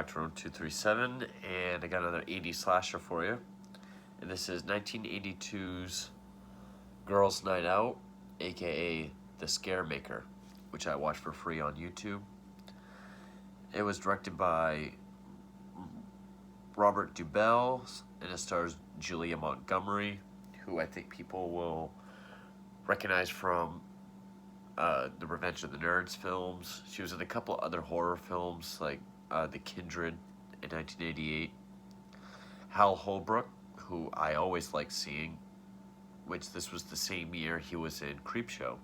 to Room 237, and I got another 80s slasher for you. And this is 1982's Girls' Night Out, aka The Scaremaker, which I watched for free on YouTube. It was directed by Robert Duvall, and it stars Julia Montgomery, who I think people will recognize from the Revenge of the Nerds films. She was in a couple other horror films like The Kindred in 1988. Hal Holbrook, who I always like seeing, which this was the same year he was in Creepshow.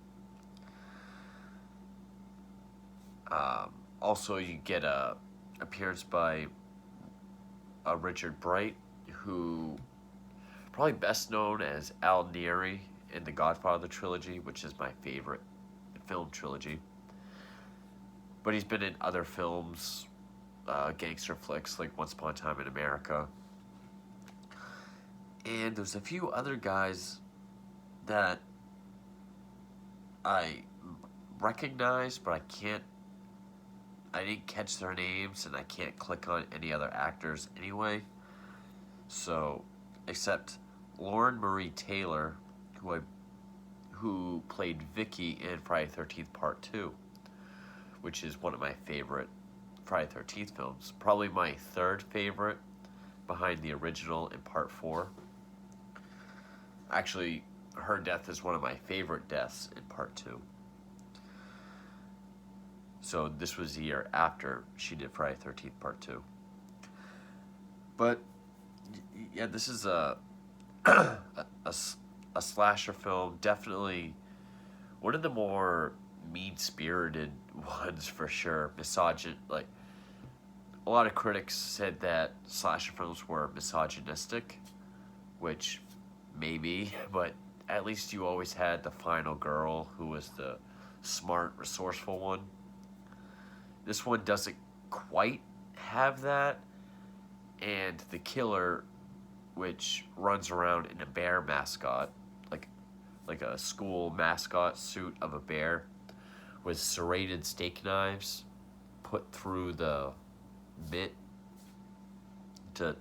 Also, you get a appearance by Richard Bright, who probably best known as Al Neri in the Godfather trilogy, which is my favorite film trilogy. But he's been in other films, gangster flicks like Once Upon a Time in America. And there's a few other guys that I recognize, but I didn't catch their names, and I can't click on any other actors anyway. So, except Lauren Marie Taylor, who played Vicky in Friday the 13th Part 2, which is one of my favorite Friday the 13th films. Probably my third favorite, behind the original in Part 4. Actually, her death is one of my favorite deaths in Part 2. So this was the year after she did Friday the 13th Part 2. But, yeah, this is a slasher film. Definitely one of the more mean-spirited ones for sure. Like, a lot of critics said that slasher films were misogynistic, which maybe, but at least you always had the final girl who was the smart, resourceful one. This one doesn't quite have that, and the killer, which runs around in a bear mascot, like a school mascot suit of a bear, with serrated steak knives put through the mitt to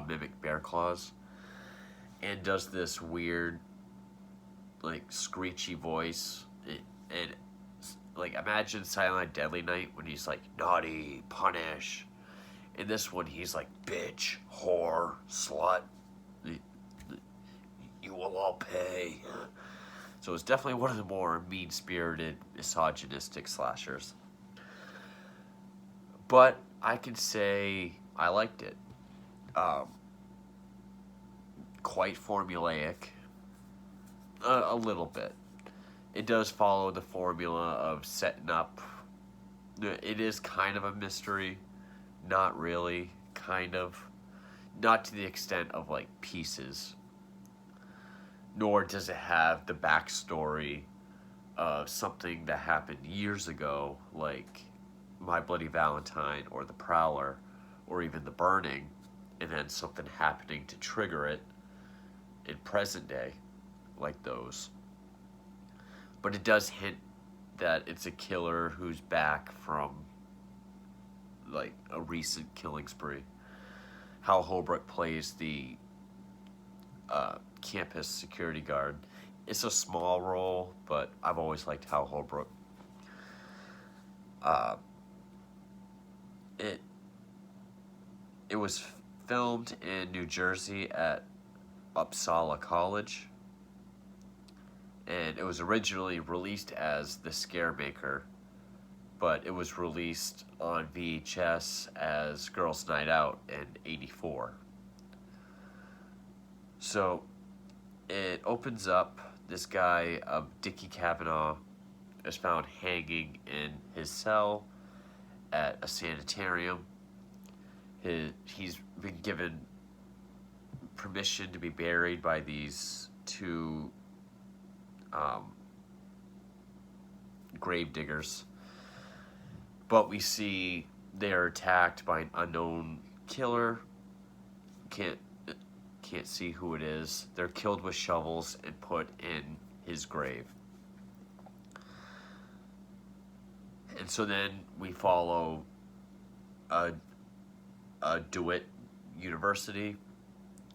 mimic bear claws, and does this weird, like, screechy voice. And like, imagine Silent Night, Deadly Night when he's like, naughty, punish. In this one, he's like, bitch, whore, slut, you will all pay. So it's definitely one of the more mean-spirited, misogynistic slashers. But I can say I liked it. Quite formulaic. A little bit. It does follow the formula of setting up. It is kind of a mystery. Not really. Kind of. Not to the extent of, like, Pieces. Nor does it have the backstory of something that happened years ago, like My Bloody Valentine or The Prowler, or even The Burning, and then something happening to trigger it in present day, like those. But it does hint that it's a killer who's back from, like, a recent killing spree. Hal Holbrook plays the campus security guard. It's a small role, but I've always liked Hal Holbrook. It was filmed in New Jersey at Uppsala College, and it was originally released as The Scaremaker, but it was released on VHS as Girls' Night Out in '84. So it opens up, this guy, Dickie Kavanaugh, is found hanging in his cell at a sanitarium. He's been given permission to be buried by these two grave diggers. But we see they're attacked by an unknown killer. Can't see who it is. They're killed with shovels and put in his grave. And so then we follow DeWitt University.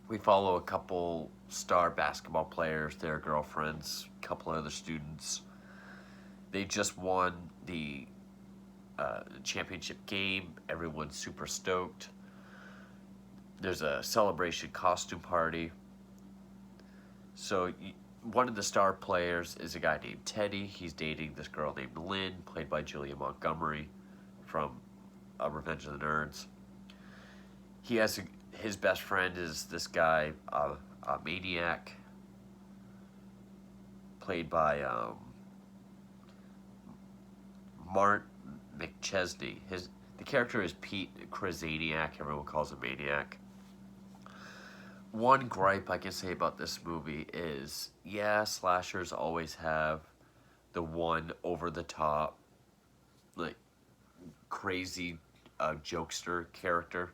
We follow a couple star basketball players, their girlfriends, a couple other students. They just won the championship game. Everyone's super stoked. There's a celebration costume party. So one of the star players is a guy named Teddy. He's dating this girl named Lynn, played by Julia Montgomery from Revenge of the Nerds. He has his best friend is this guy, Maniac, played by Mart McChesney. The character is Pete Krazaniak. Everyone calls him Maniac. One gripe I can say about this movie is, yeah, slashers always have the one over the top, like crazy jokester character.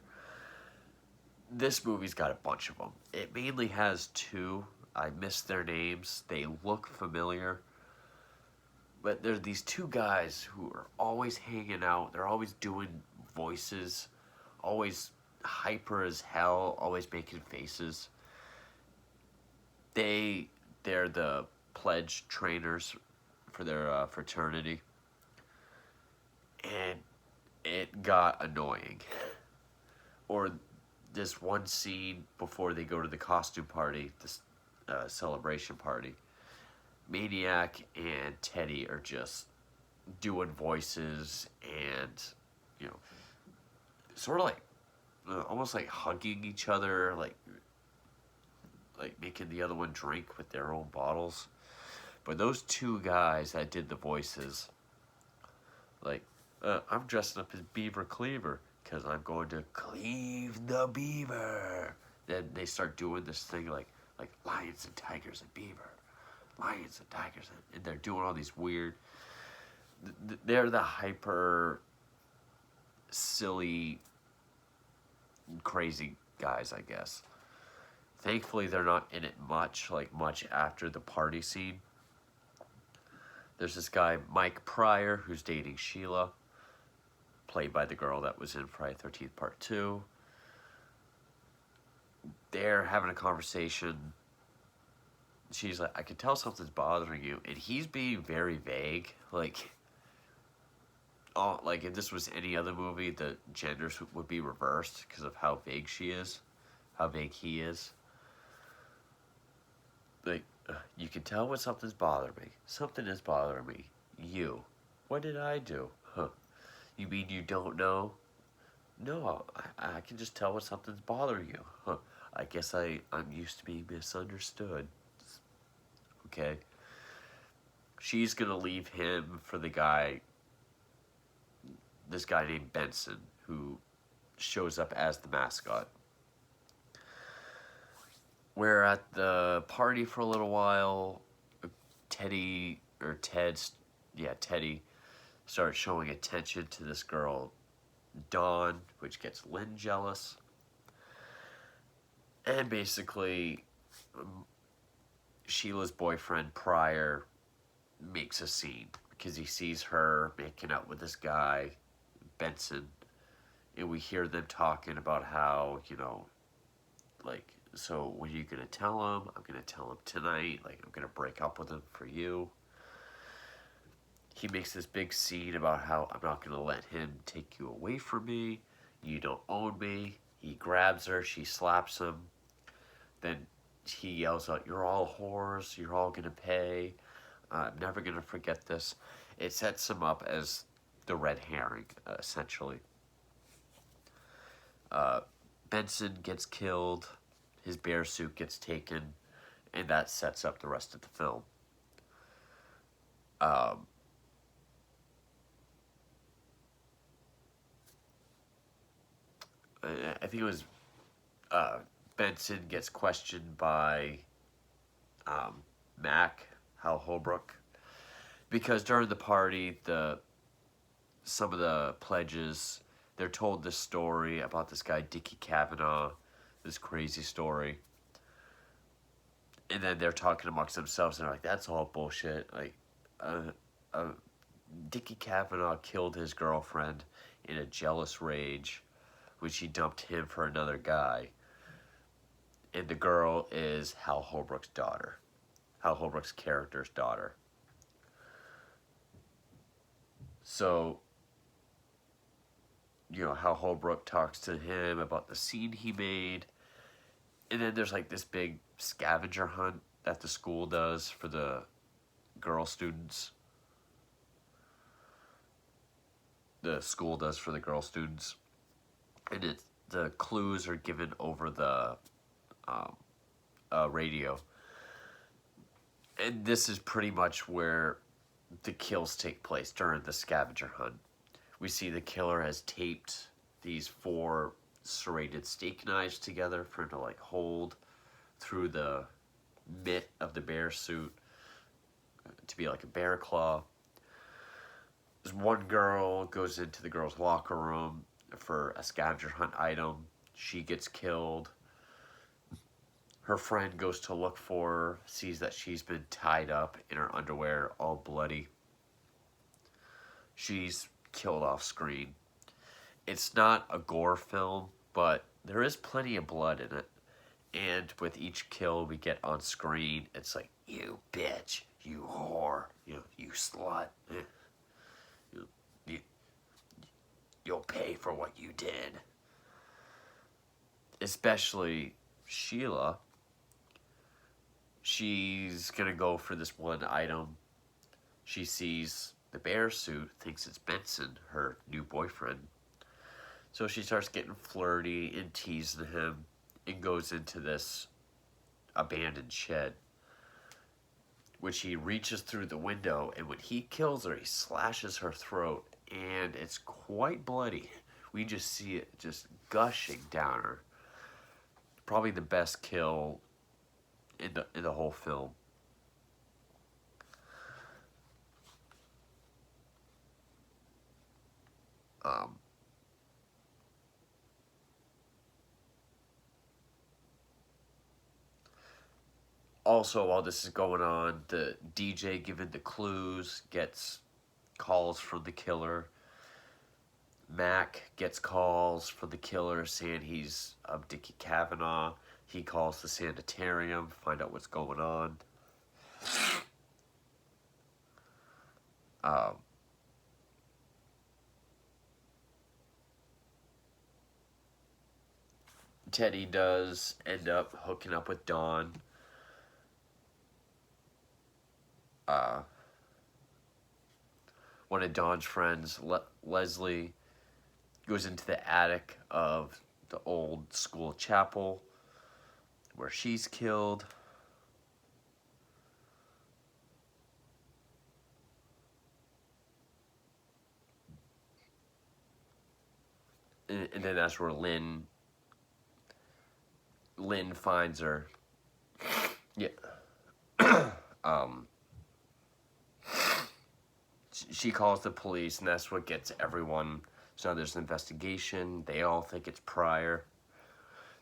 This movie's got a bunch of them. It mainly has two. I missed their names. They look familiar. But there are these two guys who are always hanging out. They're always doing voices, always hyper as hell, always making faces. They're the pledge trainers for their fraternity. And it got annoying. Or this one scene before they go to the costume party, this celebration party, Maniac and Teddy are just doing voices and, you know, sort of like, almost like hugging each other, like making the other one drink with their own bottles. But those two guys that did the voices, like, I'm dressing up as Beaver Cleaver because I'm going to cleave the beaver. Then they start doing this thing like lions and tigers and beaver. Lions and tigers. And they're doing all these weird... They're the hyper, silly, crazy guys, I guess. Thankfully, they're not in it much after the party scene. There's this guy, Mike Pryor, who's dating Sheila, played by the girl that was in Friday the 13th Part 2. They're having a conversation. She's like, I can tell something's bothering you. And he's being very vague. Like if this was any other movie, the genders would be reversed because of how vague she is. How vague he is. Like, you can tell when something's bothering me. Something is bothering me. You. What did I do? Huh. You mean you don't know? No, I can just tell when something's bothering you. Huh. I guess I'm used to being misunderstood. Okay. She's gonna leave him for this guy named Benson, who shows up as the mascot. We're at the party for a little while. Teddy starts showing attention to this girl, Dawn, which gets Lynn jealous. And basically, Sheila's boyfriend, Pryor, makes a scene because he sees her making out with this guy, Benson. And we hear them talking about how, so when are you going to tell him? I'm going to tell him tonight. Like, I'm going to break up with him for you. He makes this big scene about how I'm not going to let him take you away from me. You don't own me. He grabs her. She slaps him. Then he yells out, you're all whores. You're all going to pay. I'm never going to forget this. It sets him up as the red herring, essentially. Benson gets killed. His bear suit gets taken. And that sets up the rest of the film. I think it was Benson gets questioned by Mac, Hal Holbrook, because during the party, some of the pledges, they're told this story about this guy, Dickie Kavanaugh, this crazy story. And then they're talking amongst themselves, and they're like, that's all bullshit. Like, Dickie Kavanaugh killed his girlfriend in a jealous rage when she dumped him for another guy. And the girl is Hal Holbrook's daughter. Hal Holbrook's character's daughter. So, Hal Holbrook talks to him about the scene he made. And then there's like this big scavenger hunt that the school does for the girl students. The school does for the girl students. And the clues are given over the radio. And this is pretty much where the kills take place during the scavenger hunt. We see the killer has taped these 4 serrated steak knives together for him to like hold through the mitt of the bear suit to be like a bear claw. There's one girl goes into the girl's locker room for a scavenger hunt item. She gets killed. Her friend goes to look for her, sees that she's been tied up in her underwear, all bloody. She's killed off screen. It's not a gore film, but there is plenty of blood in it. And with each kill we get on screen, it's like, you bitch, you whore, you slut. You'll pay for what you did. Especially Sheila. She's gonna go for this one item. She sees the bear suit, thinks it's Benson, her new boyfriend. So she starts getting flirty and teasing him and goes into this abandoned shed, which he reaches through the window, and when he kills her, he slashes her throat, and it's quite bloody. We just see it just gushing down her. Probably the best kill in the whole film. Also, while this is going on, the DJ giving the clues gets calls from the killer. Mac gets calls from the killer saying he's Dickie Kavanaugh. He calls the sanitarium, find out what's going on. Teddy does end up hooking up with Dawn. One of Dawn's friends, Leslie, goes into the attic of the old school chapel where she's killed. And then that's where Lynn finds her. Yeah. She calls the police, and that's what gets everyone. So now there's an investigation. They all think it's Pryor.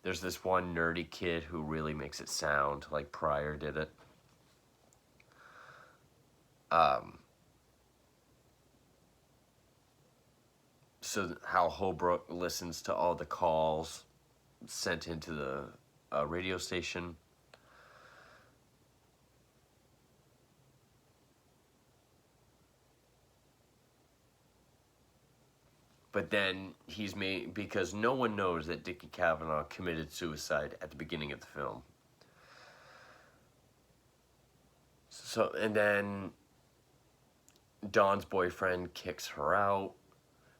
There's this one nerdy kid who really makes it sound like Pryor did it. So Hal Holbrook listens to all the calls sent into the radio station. But then he's made, because no one knows that Dickie Kavanaugh committed suicide at the beginning of the film. So, and then Dawn's boyfriend kicks her out.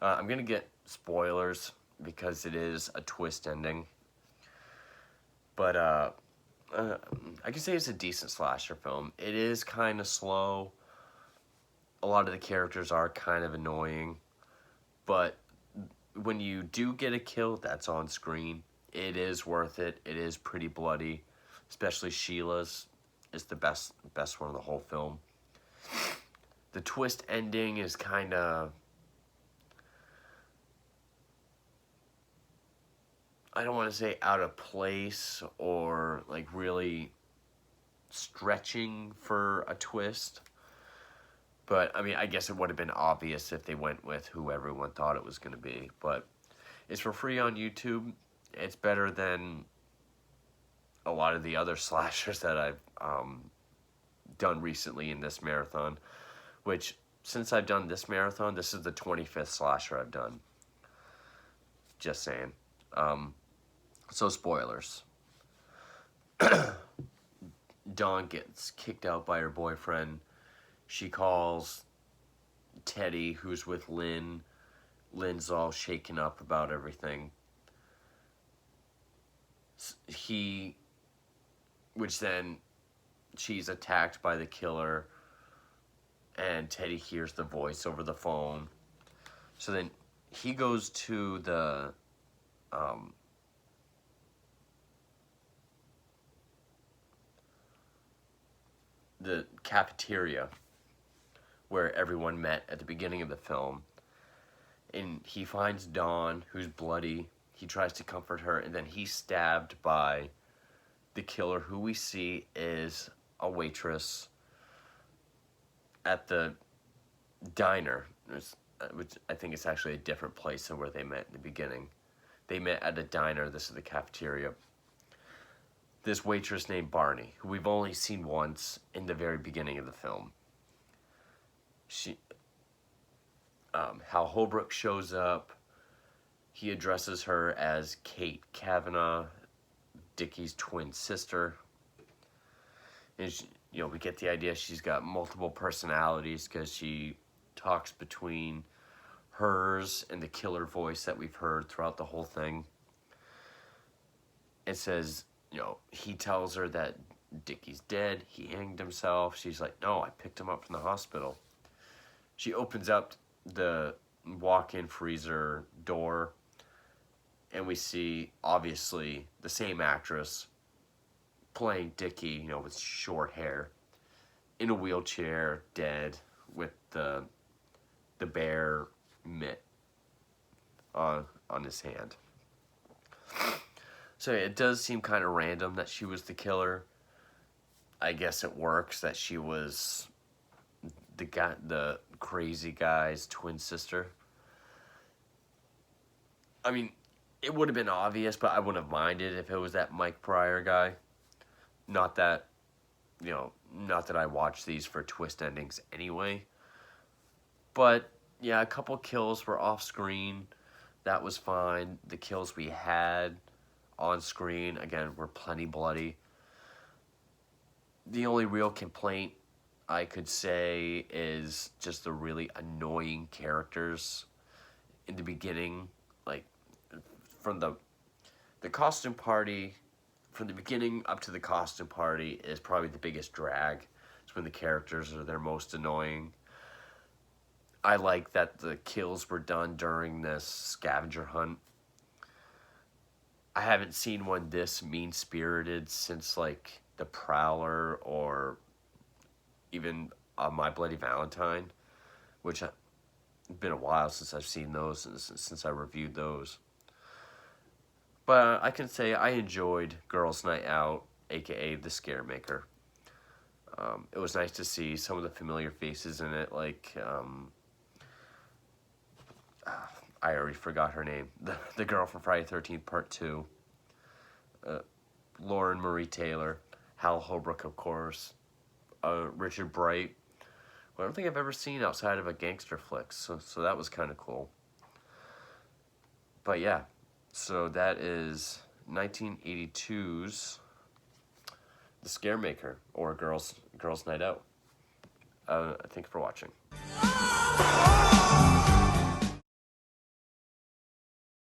I'm going to get spoilers because it is a twist ending. But I can say it's a decent slasher film. It is kind of slow. A lot of the characters are kind of annoying. But when you do get a kill that's on screen, it is worth it. It is pretty bloody. Especially Sheila's is the best one of the whole film. The twist ending is kind of, I don't want to say out of place or like really stretching for a twist. But, I mean, I guess it would have been obvious if they went with who everyone thought it was going to be. But It's for free on YouTube. It's better than a lot of the other slashers that I've done recently in this marathon, which, since I've done this marathon, this is the 25th slasher I've done. Just saying. So spoilers. Dawn gets kicked out by her boyfriend. She calls Teddy, who's with Lynn. Lynn's all shaken up about everything. Which then she's attacked by the killer, and Teddy hears the voice over the phone. So then he goes to the cafeteria where everyone met at the beginning of the film, and he finds Dawn, who's bloody. He tries to comfort her, and then he's stabbed by the killer, who we see is a waitress at the diner, which I think it's actually a different place than where they met in the beginning. They met at a diner. This is the cafeteria. This waitress named Barney, who we've only seen once in the very beginning of the film. Hal Holbrook shows up. He addresses her as Kate Kavanaugh, Dickie's twin sister. And we get the idea she's got multiple personalities because she talks between hers and the killer voice that we've heard throughout the whole thing. It says, he tells her that Dickie's dead, he hanged himself. She's like, no, I picked him up from the hospital. She opens up the walk-in freezer door, and we see, obviously, the same actress playing Dickie, with short hair, in a wheelchair, dead, with the bear mitt on his hand. So it does seem kind of random that she was the killer. I guess it works that she was the crazy guy's twin sister. I mean, it would have been obvious, but I wouldn't have minded if it was that Mike Pryor guy. Not that I watch these for twist endings anyway. But, yeah, a couple kills were off screen. That was fine. The kills we had on screen, again, were plenty bloody. The only real complaint I could say is just the really annoying characters in the beginning. Like, from the costume party, from the beginning up to the costume party is probably the biggest drag. It's when the characters are their most annoying. I like that the kills were done during this scavenger hunt. I haven't seen one this mean-spirited since, like, The Prowler or even My Bloody Valentine, which it's been a while since I've seen those, since I reviewed those. But I can say I enjoyed Girls' Night Out, aka The Scaremaker. It was nice to see some of the familiar faces in it, like, I already forgot her name. The girl from Friday the 13th Part 2. Lauren Marie Taylor. Hal Holbrook, of course. Richard Bright. Who I don't think I've ever seen outside of a gangster flick, so that was kind of cool. But yeah, so that is 1982's The Scaremaker, or Girls' Night Out. Thank you for watching.